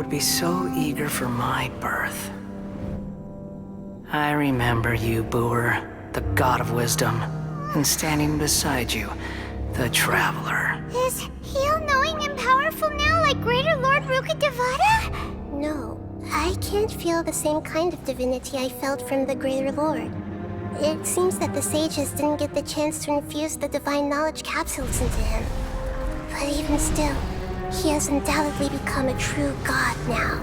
would be so eager for my birth. I remember you, Booer, the god of wisdom, and standing beside you, the traveler. Is he all-knowing and powerful now like Greater Lord Rukkhadevata? No, I can't feel the same kind of divinity I felt from the Greater Lord. It seems that the sages didn't get the chance to infuse the divine knowledge capsules into him. But even still, he has undoubtedly become a true god now.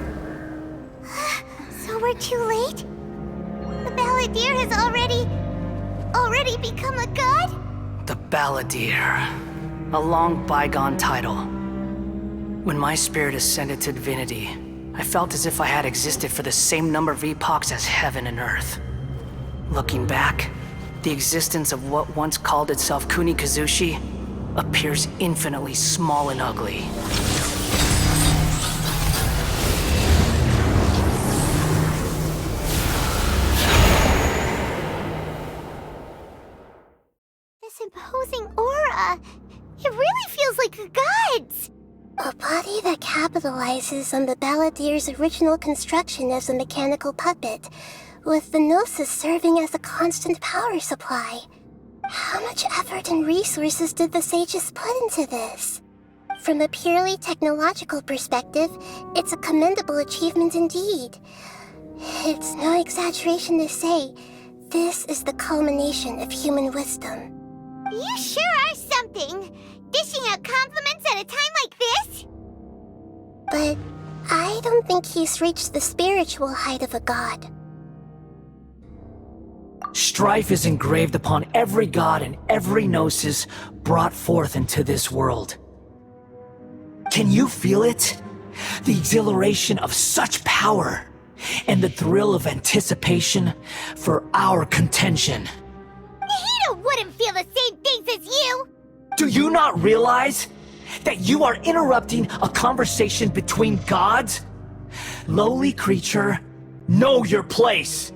So we're too late? The Balladeer has already become a god? The Balladeer. A long bygone title. When my spirit ascended to divinity, I felt as if I had existed for the same number of epochs as heaven and earth. Looking back, the existence of what once called itself Kunikazushi appears infinitely small and ugly. This imposing aura, it really feels like the gods! A body that capitalizes on the Balladeer's original construction as a mechanical puppet, with the Gnosis serving as a constant power supply. How much effort and resources did the sages put into this? From a purely technological perspective, it's a commendable achievement indeed. It's no exaggeration to say, this is the culmination of human wisdom. You sure are something! Dishing out compliments at a time like this? But I don't think he's reached the spiritual height of a god. Strife is engraved upon every god and every gnosis brought forth into this world. Can you feel it? The exhilaration of such power, and the thrill of anticipation for our contention. Nahida wouldn't feel the same things as you! Do you not realize that you are interrupting a conversation between gods? Lowly creature, know your place!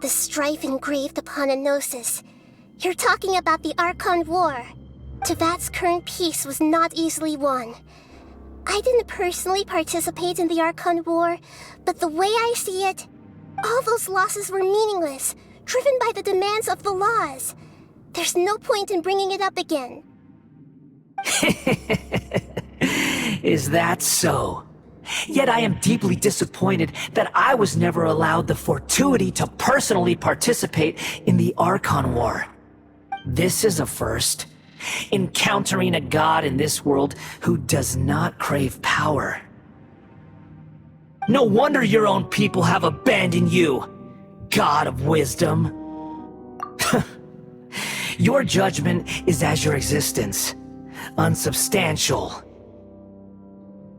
The strife engraved upon a gnosis. You're talking about the Archon War. Tevat's current peace was not easily won. I didn't personally participate in the Archon War, but the way I see it, all those losses were meaningless, driven by the demands of the laws. There's no point in bringing it up again. Is that so? Yet I am deeply disappointed that I was never allowed the fortuity to personally participate in the Archon War. This is a first. Encountering a god in this world who does not crave power. No wonder your own people have abandoned you, god of wisdom. Your judgment is as your existence, unsubstantial.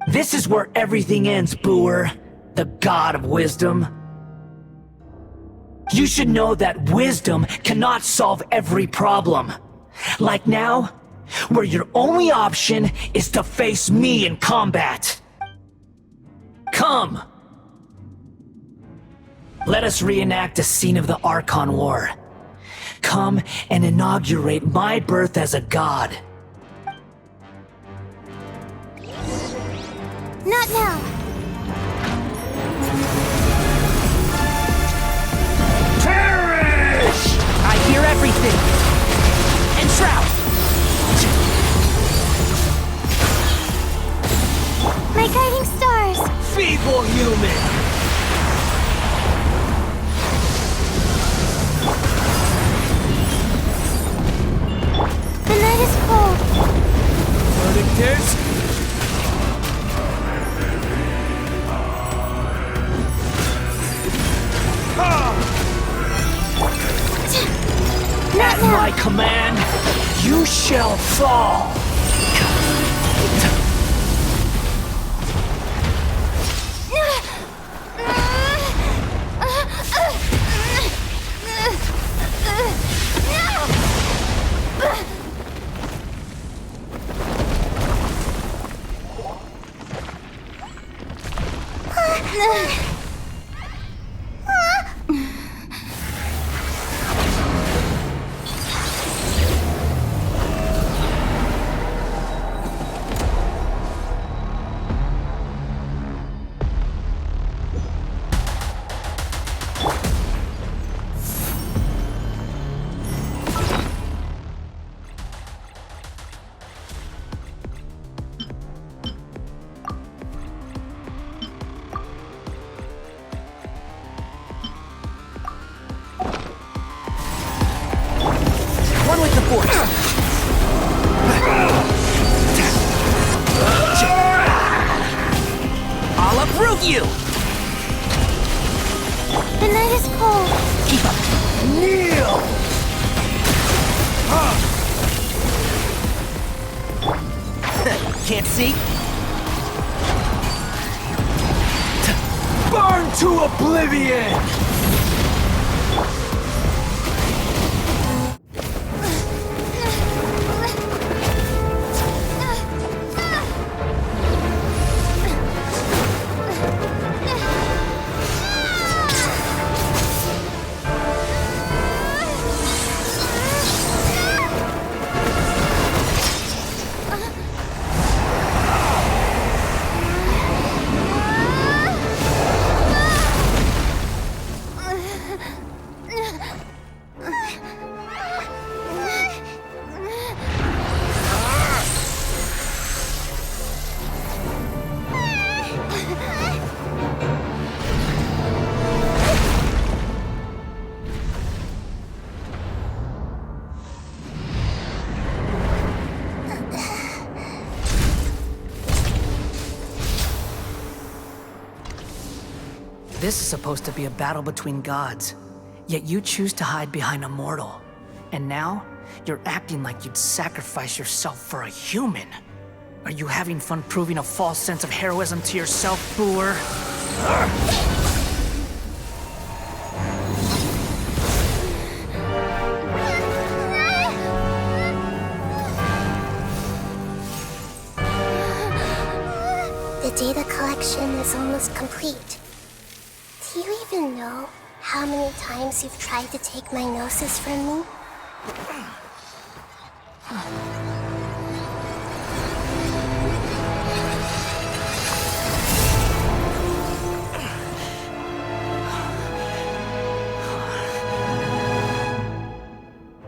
This is where everything ends, Booer, the god of wisdom. You should know that wisdom cannot solve every problem. Like now, where your only option is to face me in combat. Come! Let us reenact a scene of the Archon War. Come and inaugurate my birth as a god. Not now. Perish! I hear everything. Enshroud! My guiding stars! Feeble human! The night is cold. Burning disc? At my command, you shall fall! you! The night is cold. Keep up! Kneel! Can't see? Burn to oblivion! This is supposed to be a battle between gods, yet you choose to hide behind a mortal. And now, you're acting like you'd sacrifice yourself for a human. Are you having fun proving a false sense of heroism to yourself, Booer? The data collection is almost complete. Do you even know how many times you've tried to take my gnosis from me?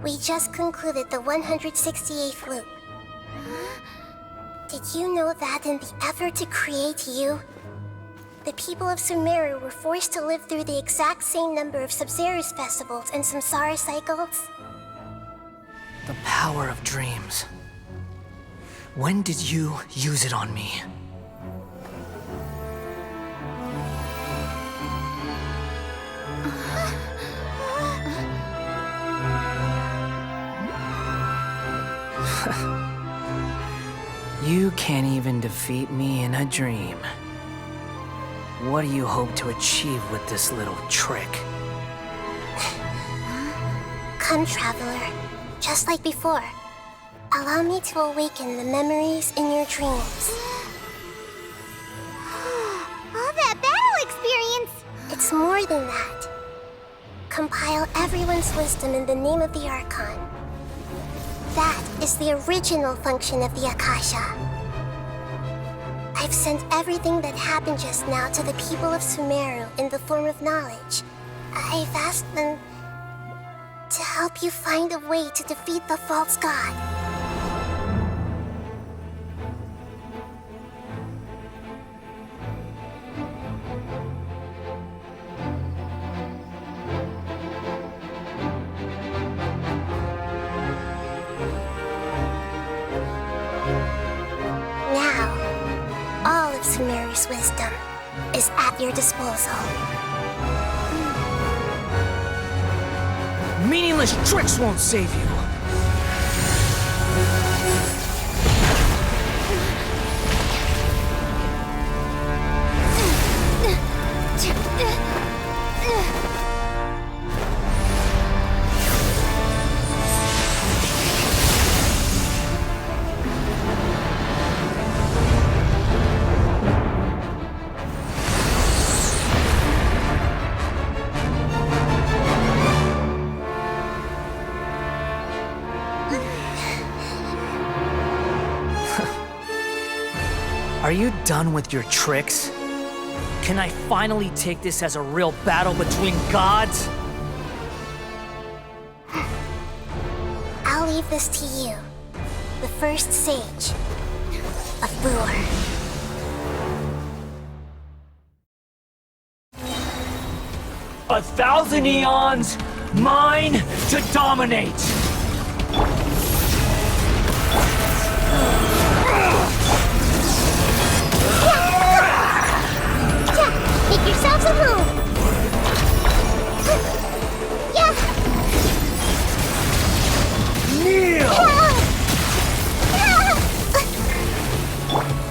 We just concluded the 168th loop. Did you know that in the effort to create you, the people of Sumeru were forced to live through the exact same number of Sub-Zerus festivals and Samsara cycles? The power of dreams. When did you use it on me? You can't even defeat me in a dream. What do you hope to achieve with this little trick? Come, Traveler. Just like before. Allow me to awaken the memories in your dreams. All that battle experience! It's more than that. Compile everyone's wisdom in the name of the Archon. That is the original function of the Akasha. I've sent everything that happened just now to the people of Sumeru in the form of knowledge. I've asked them to help you find a way to defeat the false god. Sumeru's wisdom is at your disposal. Meaningless tricks won't save you! Are you done with your tricks? Can I finally take this as a real battle between gods? I'll leave this to you, the first sage of Booer. 1,000 eons, mine to dominate! Sumeru! Yeah! Kneel!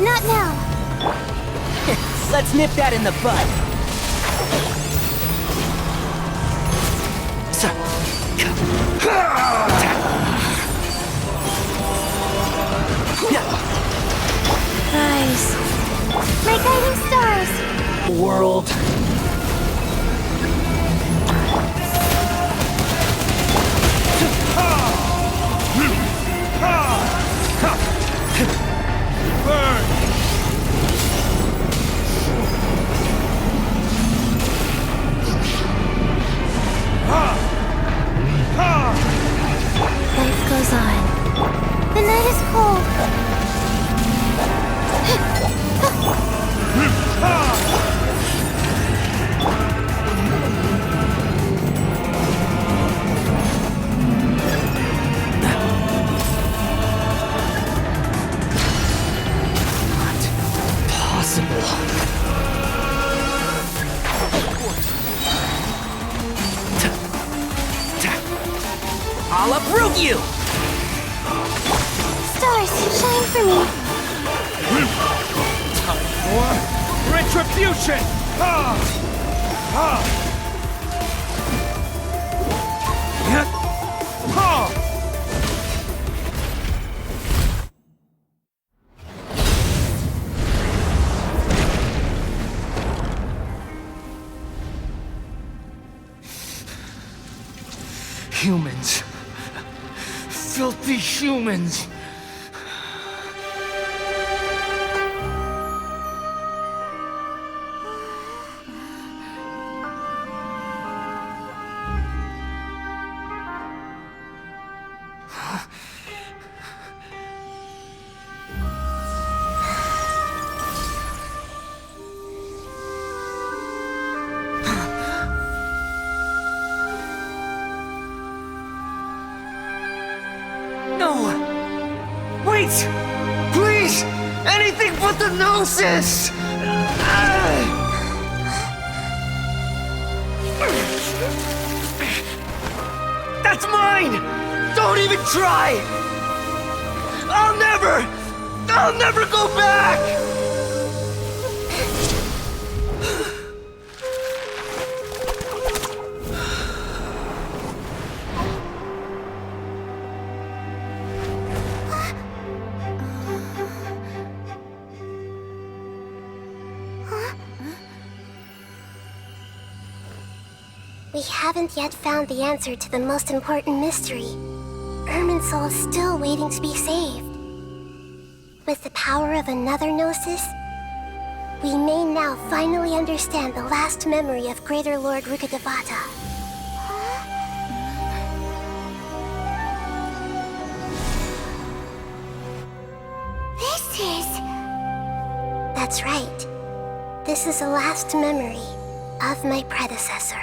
Not now. Let's nip that in the bud. Rise. My guiding stars. World. Burn! Life goes on. The night is cold. I'll uproot you! Stars, shine for me. For retribution! Humans. Filthy humans. Wait! Please! Anything but the Gnosis! That's mine! Don't even try! I'll never go back! We haven't yet found the answer to the most important mystery. Irminsul is still waiting to be saved. With the power of another Gnosis, we may now finally understand the last memory of Greater Lord Rukkhadevata. This is... That's right. This is the last memory of my predecessor.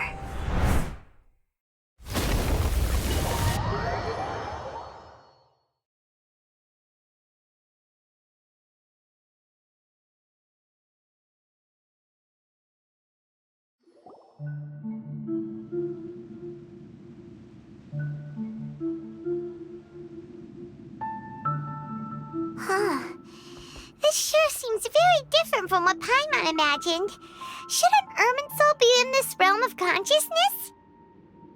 This sure seems very different from what Paimon imagined. Shouldn't Irminsul be in this realm of consciousness?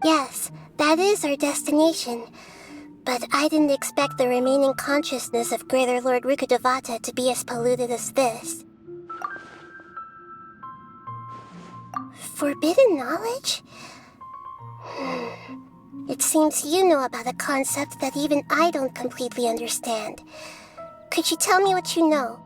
Yes, that is our destination. But I didn't expect the remaining consciousness of Greater Lord Rukkhadevata to be as polluted as this. Forbidden knowledge? It seems you know about a concept that even I don't completely understand. Could you tell me what you know?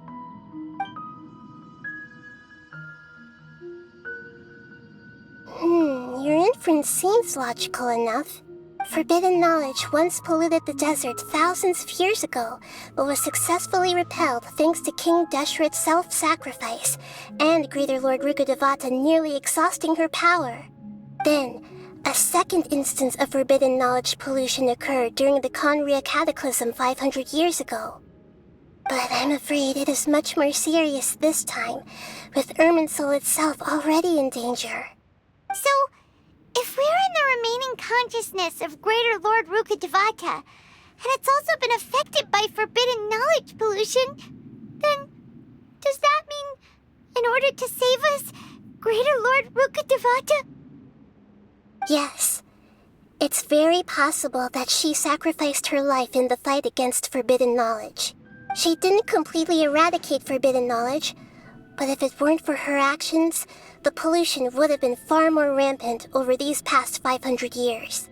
Your inference seems logical enough. Forbidden knowledge once polluted the desert thousands of years ago, but was successfully repelled thanks to King Deshret's self-sacrifice, and Greater Lord Rukkhadevata nearly exhausting her power. Then, a second instance of forbidden knowledge pollution occurred during the Conria Cataclysm 500 years ago. But I'm afraid it is much more serious this time, with Irminsul itself already in danger. So, if we're in the remaining consciousness of Greater Lord Rukkhadevata, and it's also been affected by forbidden knowledge pollution, then does that mean, in order to save us, Greater Lord Rukkhadevata? Yes. It's very possible that she sacrificed her life in the fight against forbidden knowledge. She didn't completely eradicate forbidden knowledge, but if it weren't for her actions, the pollution would have been far more rampant over these past 500 years.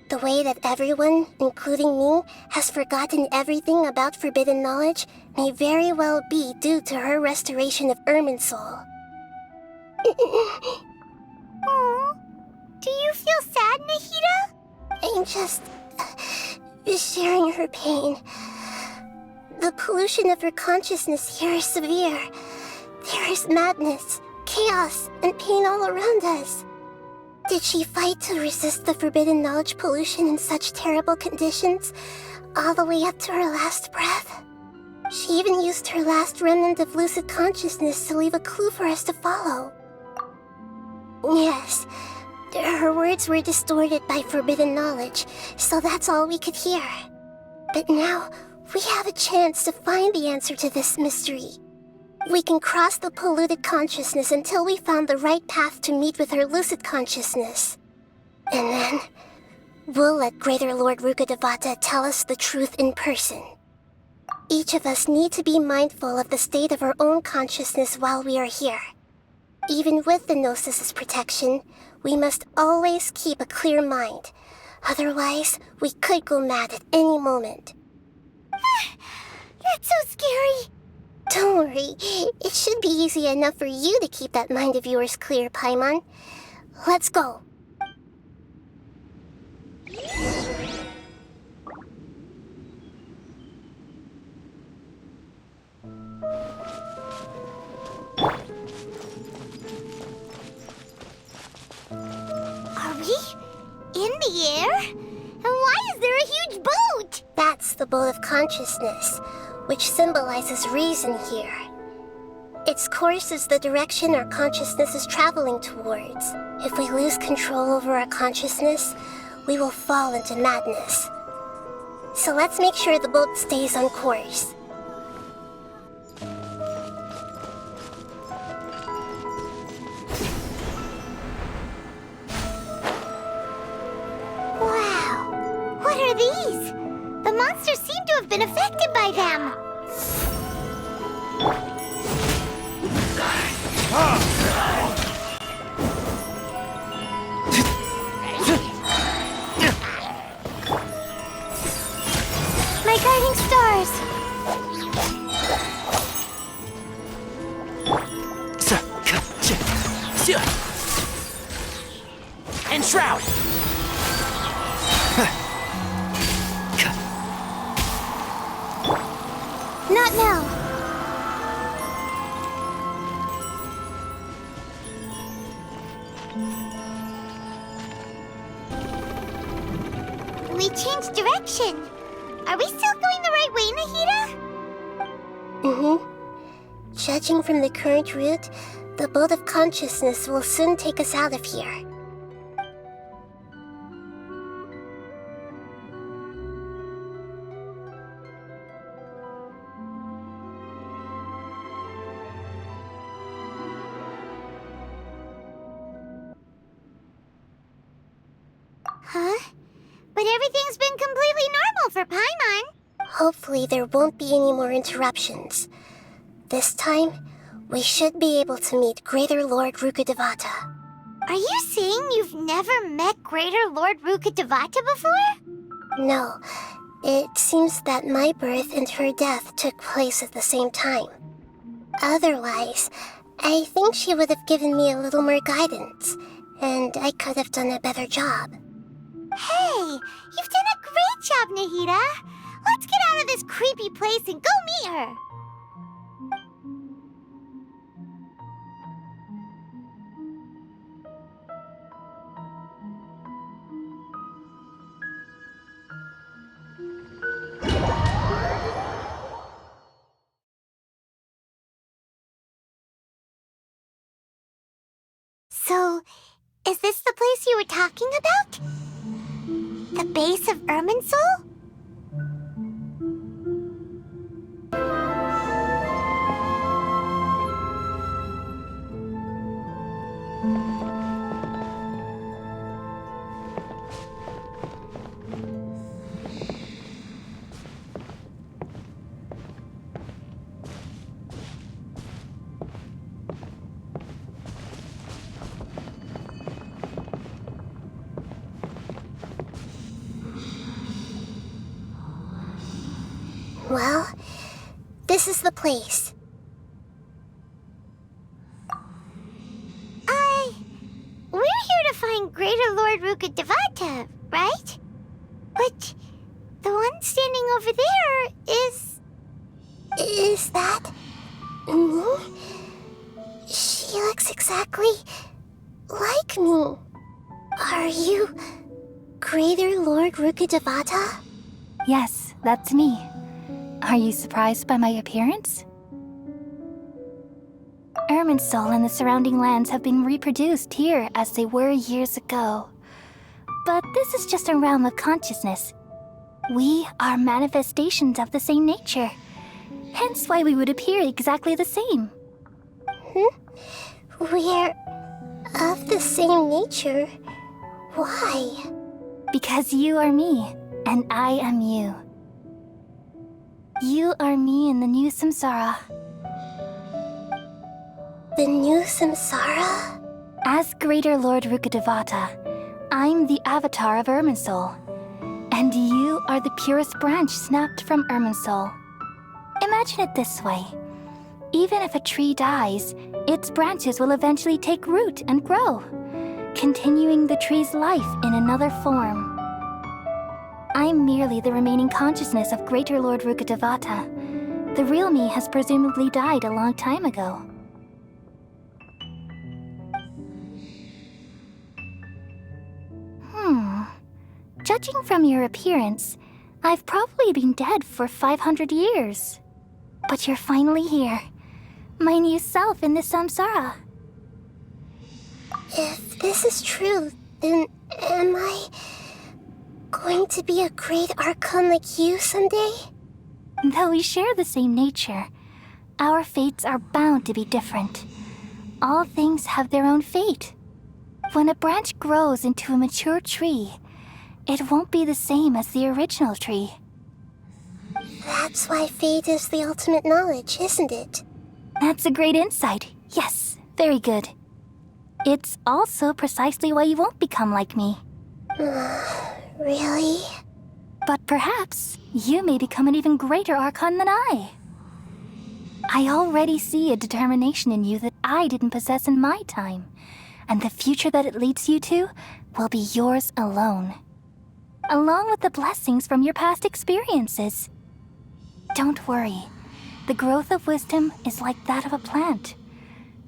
The way that everyone, including me, has forgotten everything about forbidden knowledge may very well be due to her restoration of Irminsul. Oh, do you feel sad, Nahida? I'm just sharing her pain. The pollution of her consciousness here is severe. There is madness, chaos, and pain all around us. Did she fight to resist the forbidden knowledge pollution in such terrible conditions, all the way up to her last breath? She even used her last remnant of lucid consciousness to leave a clue for us to follow. Yes, her words were distorted by forbidden knowledge, so that's all we could hear. But now, we have a chance to find the answer to this mystery. We can cross the polluted consciousness until we found the right path to meet with her lucid consciousness. And then, we'll let Greater Lord Rukkhadevata tell us the truth in person. Each of us need to be mindful of the state of our own consciousness while we are here. Even with the Gnosis' protection, we must always keep a clear mind. Otherwise, we could go mad at any moment. That's so scary. Don't worry, it should be easy enough for you to keep that mind of yours clear, Paimon. Let's go. Are we in the air? And why is there a huge boat? That's the boat of consciousness, which symbolizes reason here. Its course is the direction our consciousness is traveling towards. If we lose control over our consciousness, we will fall into madness. So let's make sure the boat stays on course. Wow, what are these? The monsters seem to have been affected by them. My guiding stars. And Shroud! Not now. We changed direction. Are we still going the right way, Nahida? Mm-hmm. Judging from the current route, the boat of consciousness will soon take us out of here. Huh? But everything's been completely normal for Paimon. Hopefully there won't be any more interruptions. This time, we should be able to meet Greater Lord Rukkhadevata. Are you saying you've never met Greater Lord Rukkhadevata before? No, it seems that my birth and her death took place at the same time. Otherwise, I think she would have given me a little more guidance, and I could have done a better job. Hey, you've done a great job, Nahida. Let's get out of this creepy place and go meet her. So, is this the place you were talking about? The base of Irminsul? Well, this is the place. We're here to find Greater Lord Rukkhadevata, right? But the one standing over there is... Is that me? She looks exactly like me. Are you Greater Lord Rukkhadevata? Yes, that's me. Are you surprised by my appearance? Irminsul and the surrounding lands have been reproduced here as they were years ago. But this is just a realm of consciousness. We are manifestations of the same nature. Hence why we would appear exactly the same. We're of the same nature. Why? Because you are me, and I am you. You are me in the new samsara. The new samsara? As Greater Lord Rukkhadevata, I'm the avatar of Irminsul, and you are the purest branch snapped from Irminsul. Imagine it this way. Even if a tree dies, its branches will eventually take root and grow, continuing the tree's life in another form. I'm merely the remaining consciousness of Greater Lord Rukkhadevata. The real me has presumably died a long time ago. Judging from your appearance, I've probably been dead for 500 years. But you're finally here. My new self in the samsara. If this is true, then am I going to be a great Archon like you someday? Though we share the same nature, our fates are bound to be different. All things have their own fate. When a branch grows into a mature tree, it won't be the same as the original tree. That's why fate is the ultimate knowledge, isn't it? That's a great insight. Yes, very good. It's also precisely why you won't become like me. Really? But perhaps you may become an even greater Archon than I. I already see a determination in you that I didn't possess in my time, and the future that it leads you to will be yours alone, along with the blessings from your past experiences. Don't worry. The growth of wisdom is like that of a plant.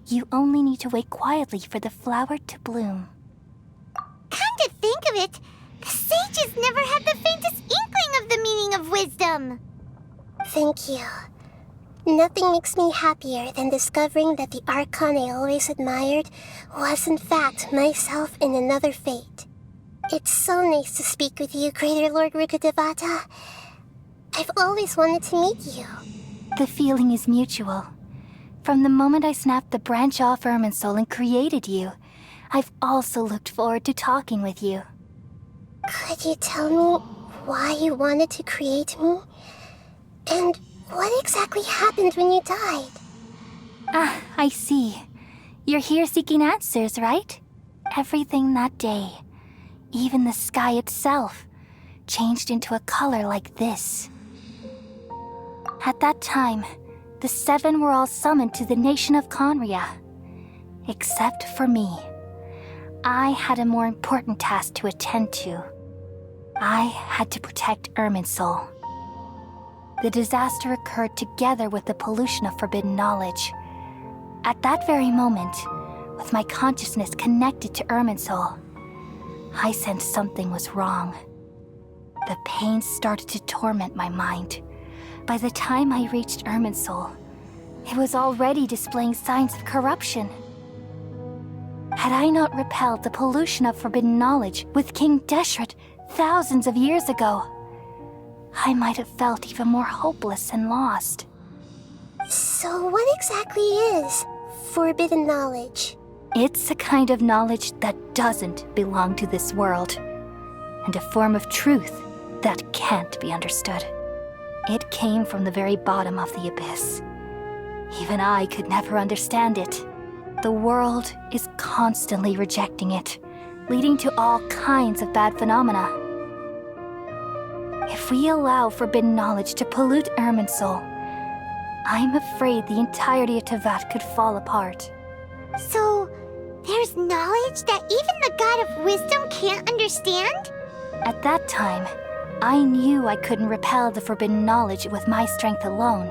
You only need to wait quietly for the flower to bloom. Come to think of it, the sages never had the faintest inkling of the meaning of wisdom. Thank you. Nothing makes me happier than discovering that the Archon I always admired was in fact myself in another fate. It's so nice to speak with you, Greater Lord Rukkhadevata. I've always wanted to meet you. The feeling is mutual. From the moment I snapped the branch off Irminsul and created you, I've also looked forward to talking with you. Could you tell me why you wanted to create me? And what exactly happened when you died? Ah, I see. You're here seeking answers, right? Everything that day, even the sky itself, changed into a color like this. At that time, the seven were all summoned to the nation of Conria. Except for me. I had a more important task to attend to. I had to protect Irminsul. The disaster occurred together with the pollution of forbidden knowledge. At that very moment, with my consciousness connected to Irminsul, I sensed something was wrong. The pain started to torment my mind. By the time I reached Irminsul, it was already displaying signs of corruption. Had I not repelled the pollution of forbidden knowledge with King Deshret thousands of years ago, I might have felt even more hopeless and lost. So what exactly is forbidden knowledge? It's a kind of knowledge that doesn't belong to this world, and a form of truth that can't be understood. It came from the very bottom of the abyss. Even I could never understand it. The world is constantly rejecting it, leading to all kinds of bad phenomena. If we allow forbidden knowledge to pollute Irminsul, I'm afraid the entirety of Tevat could fall apart. So, there's knowledge that even the God of Wisdom can't understand? At that time, I knew I couldn't repel the forbidden knowledge with my strength alone,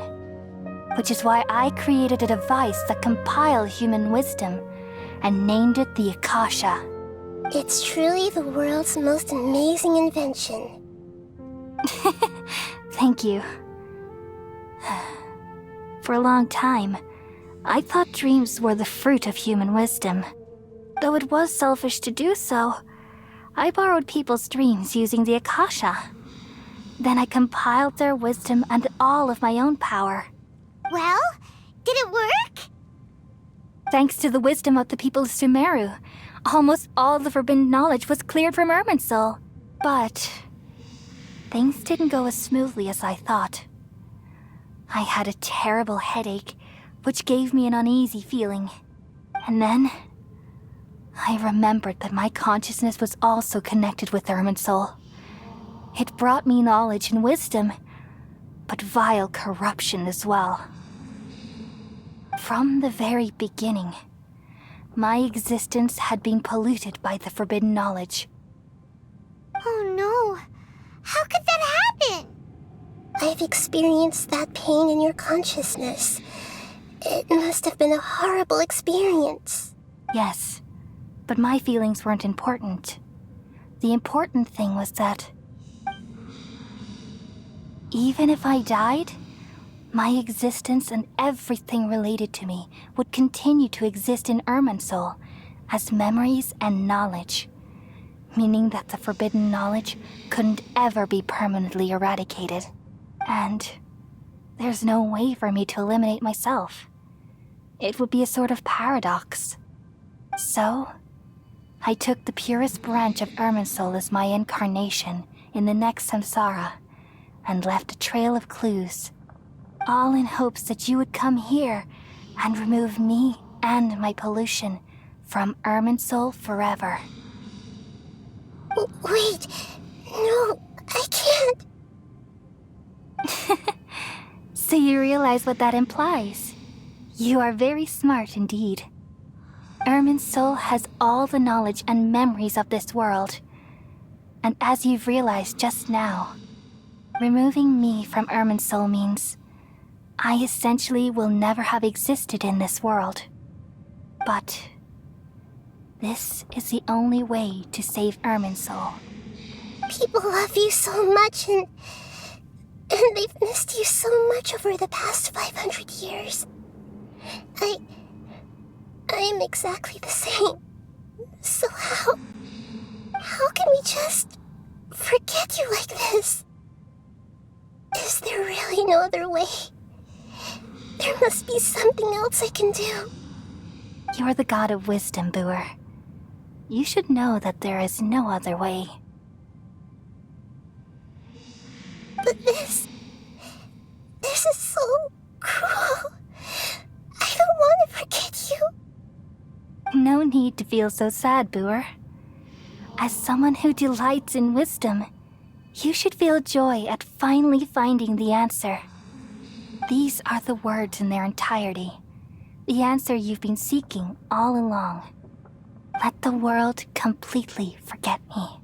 which is why I created a device that compiled human wisdom and named it the Akasha. It's truly the world's most amazing invention. Thank you. For a long time, I thought dreams were the fruit of human wisdom. Though it was selfish to do so, I borrowed people's dreams using the Akasha. Then I compiled their wisdom and all of my own power. Well, did it work? Thanks to the wisdom of the people of Sumeru, almost all the forbidden knowledge was cleared from Irminsul. But things didn't go as smoothly as I thought. I had a terrible headache, which gave me an uneasy feeling. And then I remembered that my consciousness was also connected with Irminsul. It brought me knowledge and wisdom, but vile corruption as well. From the very beginning, my existence had been polluted by the forbidden knowledge. Oh no. How could that happen? I've experienced that pain in your consciousness. It must have been a horrible experience. Yes, but my feelings weren't important. The important thing was that even if I died, my existence and everything related to me would continue to exist in Irminsul as memories and knowledge, meaning that the forbidden knowledge couldn't ever be permanently eradicated. And there's no way for me to eliminate myself. It would be a sort of paradox. So, I took the purest branch of Irminsul as my incarnation in the next samsara, and left a trail of clues, all in hopes that you would come here and remove me and my pollution from Irminsul forever. Wait, no, I can't. So you realize what that implies. You are very smart indeed. Irminsul has all the knowledge and memories of this world. And as you've realized just now, removing me from Irminsul means I essentially will never have existed in this world. But this is the only way to save Irminsul. People love you so much, and they've missed you so much over the past 500 years. I am exactly the same. So how can we just forget you like this? Is there really no other way? There must be something else I can do. You're the god of wisdom, Boer. You should know that there is no other way. But this is so cruel. I don't want to forget you. No need to feel so sad, Boer. As someone who delights in wisdom, you should feel joy at finally finding the answer. These are the words in their entirety. The answer you've been seeking all along. Let the world completely forget me.